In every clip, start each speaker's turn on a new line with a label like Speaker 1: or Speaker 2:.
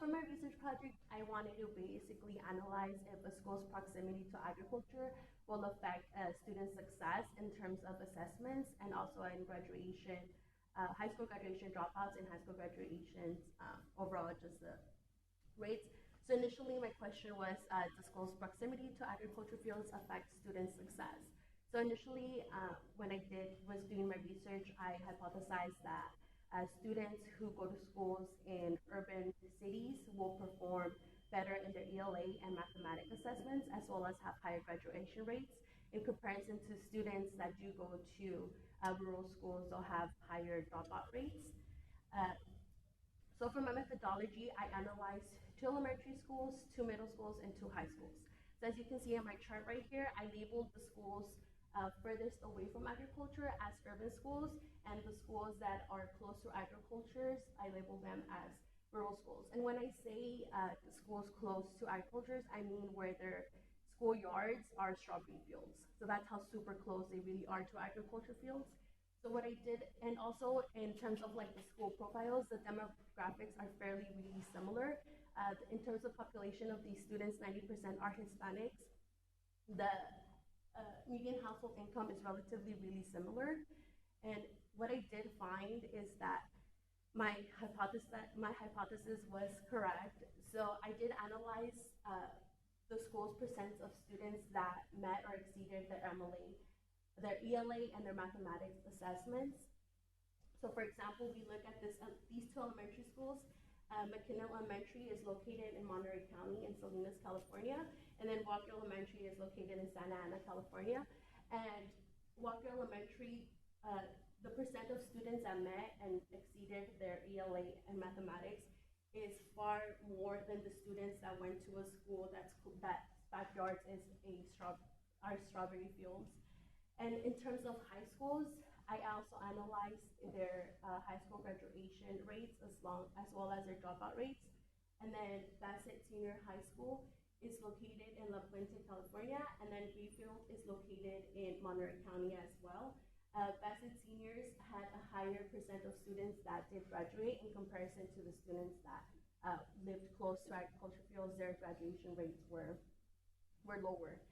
Speaker 1: for my research project, I wanted to basically analyze if a school's proximity to agriculture will affect student success in terms of assessments and also in graduation, high school graduation dropouts and high school graduations, overall just the rates. So initially my question was, does school's proximity to agriculture fields affect student success? So initially, when I was doing my research, I hypothesized that students who go to schools in urban cities will perform better in their ELA and mathematics assessments, as well as have higher graduation rates in comparison to students that do go to rural schools or have higher dropout rates. Uh, so for my methodology, I analyzed 2 elementary schools, 2 middle schools, and 2 high schools. So as you can see in my chart right here, I labeled the schools furthest away from agriculture as urban schools, and the schools that are close to agriculture, I label them as rural schools. And when I say schools close to agriculture, I mean where their schoolyards are strawberry fields. So that's how super close they really are to agriculture fields. So what I did, and also in terms of like the school profiles, the demographics are fairly really similar. In terms of population of these students, 90% are Hispanics. The median household income is relatively really similar. And what I did find is that my hypothesis was correct. So I did analyze the school's percent of students that met or exceeded their MLA, their ELA, and their mathematics assessments. So for example, we look at these 2 elementary schools. McKinnon Elementary is located in Monterey County in Salinas, California, and then Walker Elementary is located in Santa Ana, California. And Walker Elementary, the percent of students that met and exceeded their ELA and mathematics is far more than the students that went to a school that backyards is are strawberry fields. And in terms of high schools, I also analyzed their high school graduation rates as well as their dropout rates. And then Bassett Senior High School is located in La Puente, California, and then Greenfield is located in Monterey County as well. Bassett Seniors had a higher percent of students that did graduate in comparison to the students that lived close to agriculture fields. Their graduation rates were lower.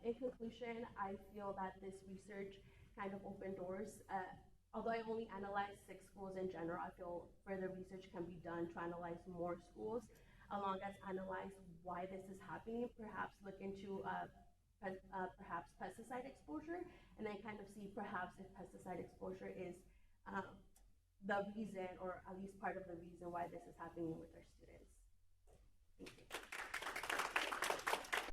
Speaker 1: In conclusion, I feel that this research kind of opened doors. Although I only analyzed 6 schools in general, I feel further research can be done to analyze more schools, along as analyze why this is happening, perhaps look into perhaps pesticide exposure, and then kind of see perhaps if pesticide exposure is the reason, or at least part of the reason why this is happening with our students.